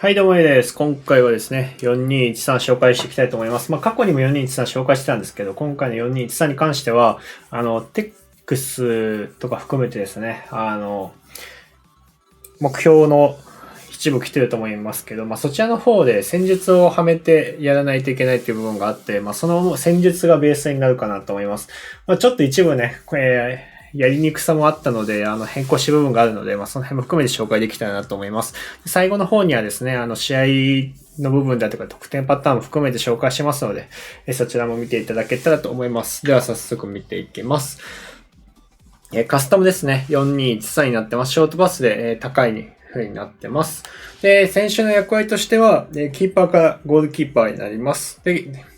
はい、どうも A です。今回はですね、4213紹介していきたいと思います。過去にも4213紹介してたんですけど、今回の4213に関しては、テックスとか含めてですね、目標の一部来てると思いますけど、そちらの方で戦術をはめてやらないといけないっていう部分があって、その戦術がベースになるかなと思います。ちょっと一部ね、やりにくさもあったので、変更し部分があるので、その辺も含めて紹介できたらなと思います。最後の方にはですね、試合の部分だとか得点パターンも含めて紹介しますので、そちらも見ていただけたらと思います。では早速見ていきます。カスタムですね。4213になってます。ショートパスで高い風になってます。で、選手の役割としては、キーパーからゴールキーパーになります。で、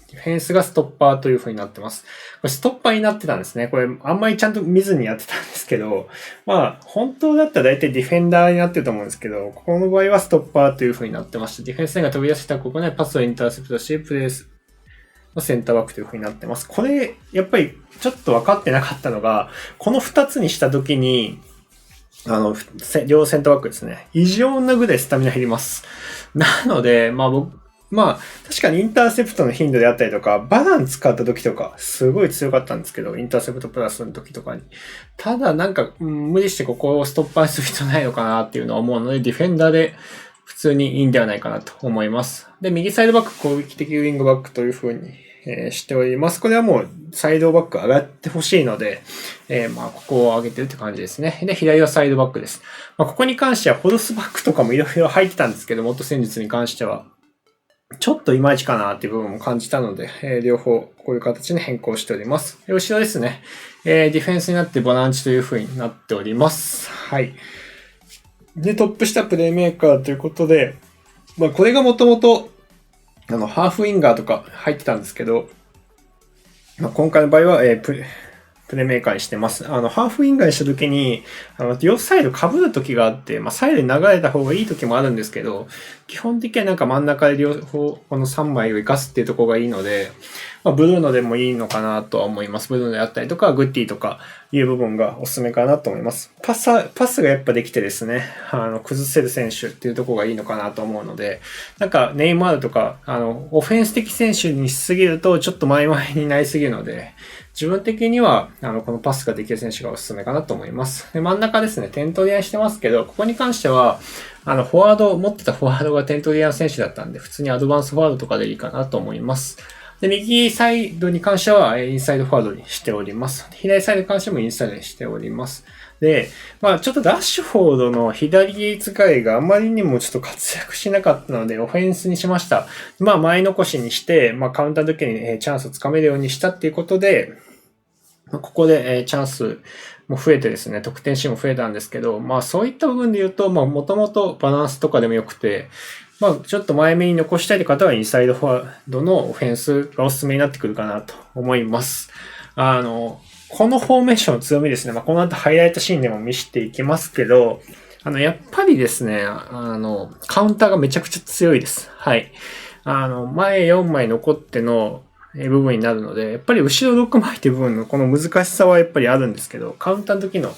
ディフェンスがストッパーという風になってます。これストッパーになってたんですね。これあんまりちゃんと見ずにやってたんですけど、本当だったら大体ディフェンダーになってると思うんですけど、ここの場合はストッパーという風になってまして、ディフェンスラインが飛び出したここね、パスをインターセプトし、プレースのセンターバックという風になってます。これ、やっぱりちょっと分かってなかったのが、この2つにしたときに、両センターバックですね。異常なぐらいスタミナ減ります。なので、確かにインターセプトの頻度であったりとか、バラン使った時とか、すごい強かったんですけど、インターセプトプラスの時とかに。ただ無理してここをストッパーする必要ないのかなっていうのは思うので、ディフェンダーで普通にいいんではないかなと思います。で、右サイドバック攻撃的ウィングバックという風にしております。これはもうサイドバック上がってほしいので、ここを上げてるって感じですね。で、左はサイドバックです。ここに関してはフォルスバックとかもいろいろ入ってたんですけど、元戦術に関しては。ちょっといまいちかなっていう部分も感じたので、両方こういう形に変更しております。後ろですね。ディフェンスになってボランチという風になっております。はい。で、トップ下プレイメーカーということで、これがもともとハーフウィンガーとか入ってたんですけど、今回の場合は、プレイメーカーにしてます。ハーフウィンガーにした時に、両サイド被る時があって、サイドに流れた方がいい時もあるんですけど、基本的には真ん中で両方、この3枚を活かすっていうところがいいので、ブルーノでもいいのかなとは思います。ブルーノであったりとか、グッティとかいう部分がおすすめかなと思います。パスがやっぱできてですね、崩せる選手っていうところがいいのかなと思うので、ネイマールとか、オフェンス的選手にしすぎると、ちょっと前々になりすぎるので、自分的には、このパスができる選手がおすすめかなと思います。で、真ん中ですね、点取り合いしてますけど、ここに関しては、フォワード、持ってたフォワードが点取り合いの選手だったんで、普通にアドバンスフォワードとかでいいかなと思います。で、右サイドに関しては、インサイドフォワードにしております。左サイドに関してもインサイドにしております。で、ちょっとラッシュフォードの左使いがあまりにもちょっと活躍しなかったので、オフェンスにしました。前残しにして、カウンターの時にチャンスをつかめるようにしたっていうことで、ここでチャンスも増えてですね、得点シーンも増えたんですけど、そういった部分で言うと、もともとバランスとかでもよくて、ちょっと前目に残したいという方はインサイドフォワードのオフェンスがおすすめになってくるかなと思います。このフォーメーションの強みですね。この後ハイライトシーンでも見せていきますけど、やっぱりですね、カウンターがめちゃくちゃ強いです。はい。前4枚残っての部分になるので、やっぱり後ろ6枚っていう部分のこの難しさはやっぱりあるんですけど、カウンターの時の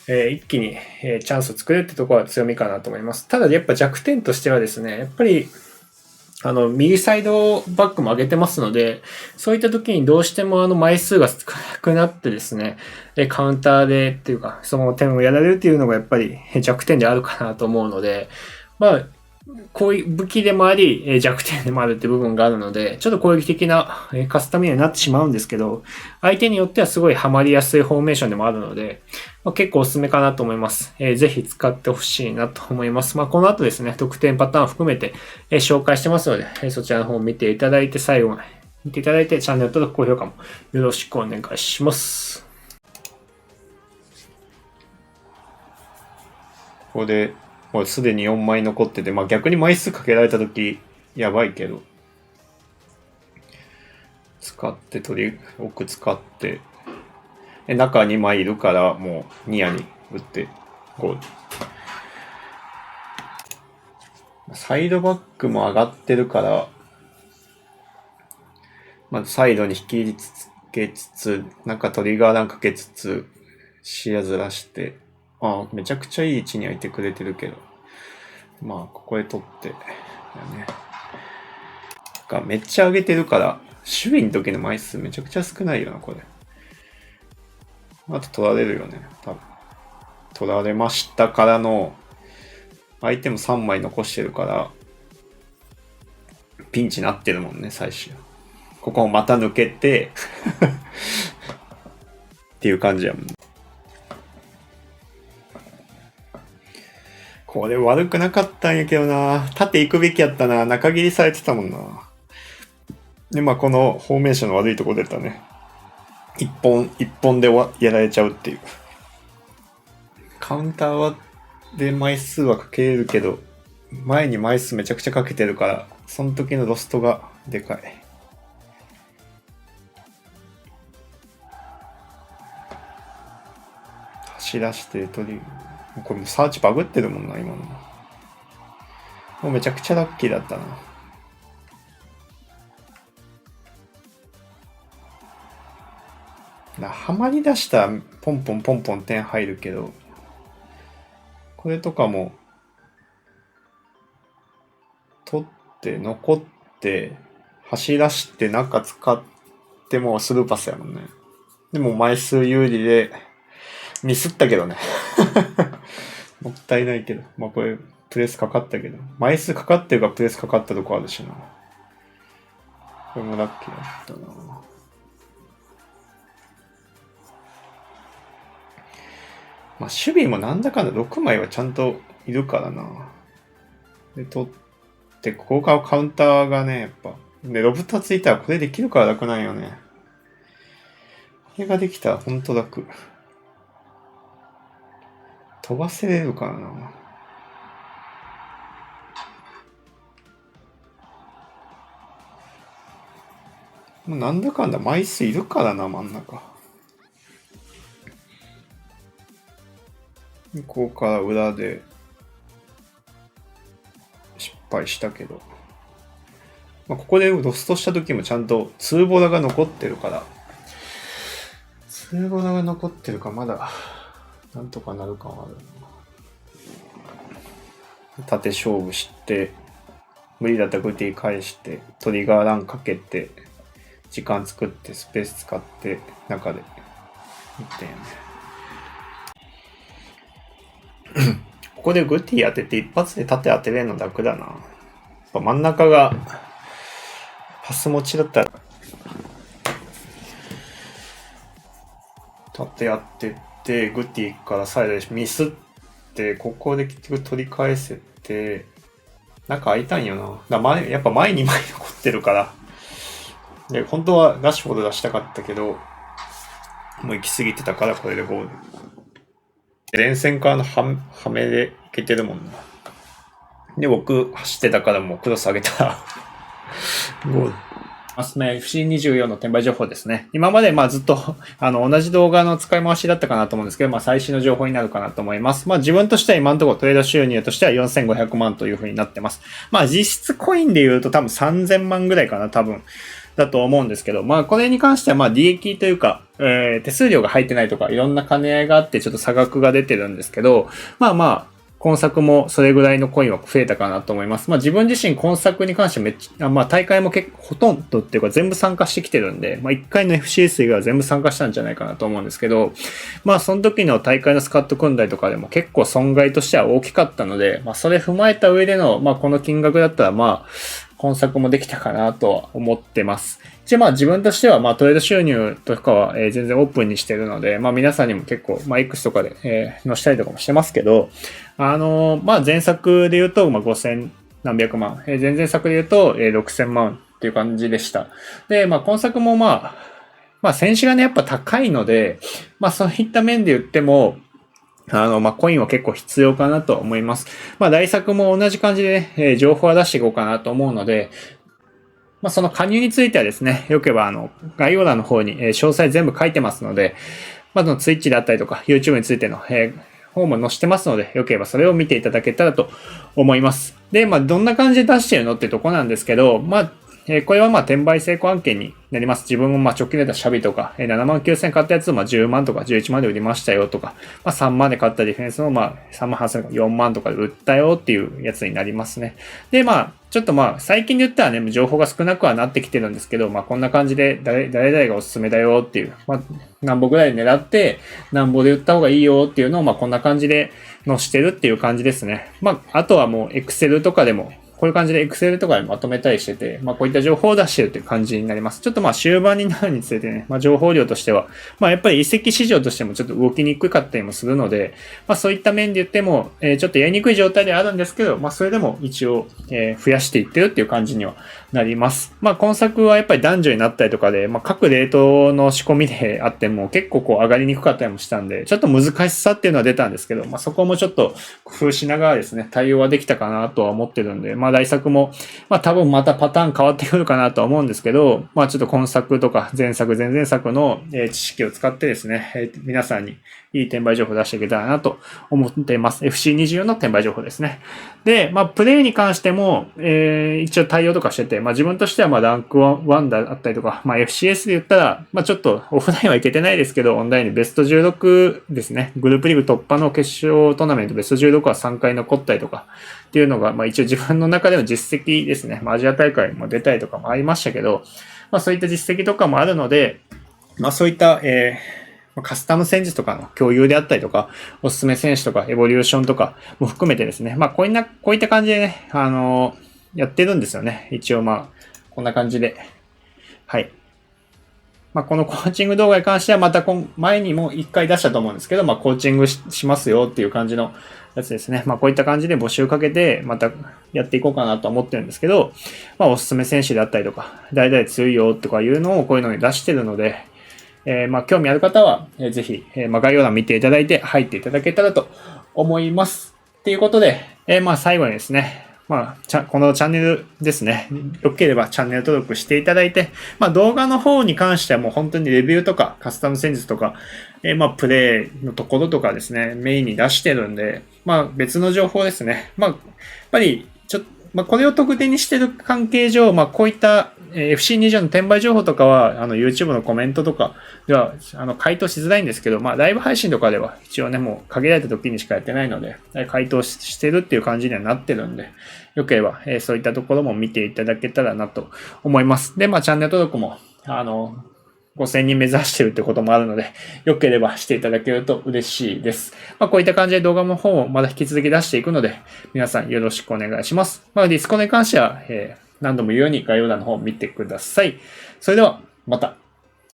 一気にチャンスを作れるってところは強みかなと思います。ただやっぱ弱点としてはですね、やっぱり右サイドバックも上げてますので、そういった時にどうしても枚数が少なくなってですね、カウンターでっていうか、その点をやられるっていうのがやっぱり弱点であるかなと思うので、こういう武器でもあり、弱点でもあるって部分があるので、ちょっと攻撃的なカスタムになってしまうんですけど、相手によってはすごいハマりやすいフォーメーションでもあるので、結構おすすめかなと思います。ぜひ使ってほしいなと思います。この後ですね、得点パターンを含めて紹介してますので、そちらの方を見ていただいて、最後まで見ていただいて、チャンネル登録、高評価もよろしくお願いします。ここで、もうすでに4枚残ってて、逆に枚数かけられたとき、やばいけど。使って奥使って、中2枚いるから、もうニアに打って、ゴール。サイドバックも上がってるから、まずサイドに引きつけつつ、トリガーかけつつ、視野ずらして、めちゃくちゃいい位置にはいてくれてるけど、ここへ取って、ね。がめっちゃ上げてるから、守備の時の枚数めちゃくちゃ少ないよな、これ。あと取られるよね、多分。取られましたからの、相手も3枚残してるから、ピンチになってるもんね、最終。ここをまた抜けてっていう感じやもん。これ悪くなかったんやけどな。縦行くべきやったな。中切りされてたもんな。で、まあこのフォーメーションの悪いとこ出たね。一本でやられちゃうっていう。カウンターで枚数はかけれるけど、前に枚数めちゃくちゃかけてるから、その時のロストがでかい。走らしてこれもサーチバグってるもんな、今の。もうめちゃくちゃラッキーだったな。はまり出したらポンポン点入るけど、これとかも、取って残って走らして中使ってもスルーパスやもんね。でも枚数有利でミスったけどねもったいないけど、まあこれプレスかかったけど、枚数かかってるからプレスかかったとこあるしな。これもラッキーだったな。まあ守備もなんだかんだ6枚はちゃんといるからな。で取ってここからカウンターがね、やっぱでロブタついたらこれできるから楽なんよね。これができたらほんと楽。飛ばせれるからな。もうなんだかんだ枚数いるからな、真ん中。ここから裏で失敗したけど、まあ、ここでロストした時もちゃんと2ボラが残ってるから、2ボラが残ってるからまだなんとかなる感はあるな。縦勝負して無理だったらグティ返してトリガーランかけて時間作ってスペース使って中でいってんよねここでグティ当てて一発で縦当てれるの楽だな。やっぱ真ん中がパス持ちだったら縦やってってグティからサイドでミスってここで結局取り返せて中開いたんよな。やっぱ前に前残ってるからで本当はラッシュフォード出したかったけどもう行き過ぎてたからこれでゴール。連戦からのはめでいけてるもんな。で、僕走ってたからもうクロス上げたらゴール。FC24 の転売情報ですね。今までずっと同じ動画の使い回しだったかなと思うんですけど、最新の情報になるかなと思います。自分としては今のところトレード収入としては4500万という風になってます。実質コインで言うと多分3000万ぐらいかな、多分。だと思うんですけど、これに関しては利益というか、手数料が入ってないとか、いろんな兼ね合いがあってちょっと差額が出てるんですけど、今作もそれぐらいのコインは増えたかなと思います。自分自身今作に関してめっちゃ、大会もほとんどっていうか全部参加してきてるんで、1回の FCS 以外は全部参加したんじゃないかなと思うんですけど、その時の大会のスカット組んだりとかでも結構損害としては大きかったので、それ踏まえた上での、この金額だったら今作もできたかなとは思ってます。一応自分としてはトレード収入とかは全然オープンにしてるので、皆さんにも結構X とかで載したりとかもしてますけど、前作で言うと5000何百万、前々作で言うと6000万っていう感じでした。で、今作も選手がねやっぱ高いので、そういった面で言ってもコインは結構必要かなと思います。来作も同じ感じで、ね、情報は出していこうかなと思うので、その加入についてはですね、よければ概要欄の方に詳細全部書いてますので、Twitch だったりとか YouTube についての方も載せてますので、よければそれを見ていただけたらと思います。で、どんな感じで出してるのってとこなんですけど、これは転売成功案件になります。自分も直近でたシャビとか、79,000買ったやつを10万とか11万で売りましたよとか、3万で買ったディフェンスを3万8000とか4万とかで売ったよっていうやつになりますね。で、ちょっと最近で言ったらね、情報が少なくはなってきてるんですけど、こんな感じで誰々がおすすめだよっていう、何本ぐらい狙って、何本で売った方がいいよっていうのを、こんな感じで載してるっていう感じですね。あとはもう Excel とかでも、こういう感じで Excel とかでまとめたりしてて、こういった情報を出してるっていう感じになります。ちょっと終盤になるにつれてね、情報量としては、やっぱり移籍市場としてもちょっと動きにくかったりもするので、そういった面で言っても、ちょっとやりにくい状態ではあるんですけど、それでも一応、増やしていってるっていう感じにはなります。今作はやっぱり男女になったりとかで、各レートの仕込みであっても結構上がりにくかったりもしたんで、ちょっと難しさっていうのは出たんですけど、そこもちょっと工夫しながらですね、対応はできたかなとは思ってるんで、来作も、多分またパターン変わってくるかなとは思うんですけど、ちょっと今作とか前作、前々作の知識を使ってですね、皆さんにいい転売情報を出していけたらなと思っています。FC24 の転売情報ですね。で、プレイに関しても、一応対応とかしてて、自分としてはランク1だったりとか、FCS で言ったら、ちょっとオフラインはいけてないですけど、オンラインでベスト16ですね。グループリーグ突破の決勝トーナメントベスト16は3回残ったりとかっていうのが、一応自分の中での実績ですね。アジア大会も出たりとかもありましたけど、そういった実績とかもあるので、そういった、カスタム戦術とかの共有であったりとか、おすすめ選手とか、エボリューションとかも含めてですね、こういった感じでね、やってるんですよね。一応こんな感じで。はい。このコーチング動画に関してはまた前にも一回出したと思うんですけど、コーチングしますよっていう感じのやつですね。こういった感じで募集かけてまたやっていこうかなと思ってるんですけど、おすすめ選手であったりとか、誰々強いよとかいうのをこういうのに出してるので、興味ある方は、ぜひ、概要欄見ていただいて入っていただけたらと思います。ということで、最後にですね、このチャンネルですね。よければチャンネル登録していただいて、動画の方に関してはもう本当にレビューとかカスタム戦術とか、プレイのところとかですね、メインに出してるんで、別の情報ですね。やっぱり、これを特典にしてる関係上、こういった FC20 の転売情報とかは、YouTube のコメントとかでは、回答しづらいんですけど、ライブ配信とかでは一応ね、もう限られた時にしかやってないので、回答してるっていう感じにはなってるんで、よければ、そういったところも見ていただけたらなと思います。で、チャンネル登録も、5000人目指してるってこともあるので、よければしていただけると嬉しいです。こういった感じで動画の方をまだ引き続き出していくので、皆さんよろしくお願いします。ディスコードに関しては、何度も言うように概要欄の方を見てください。それでは、また。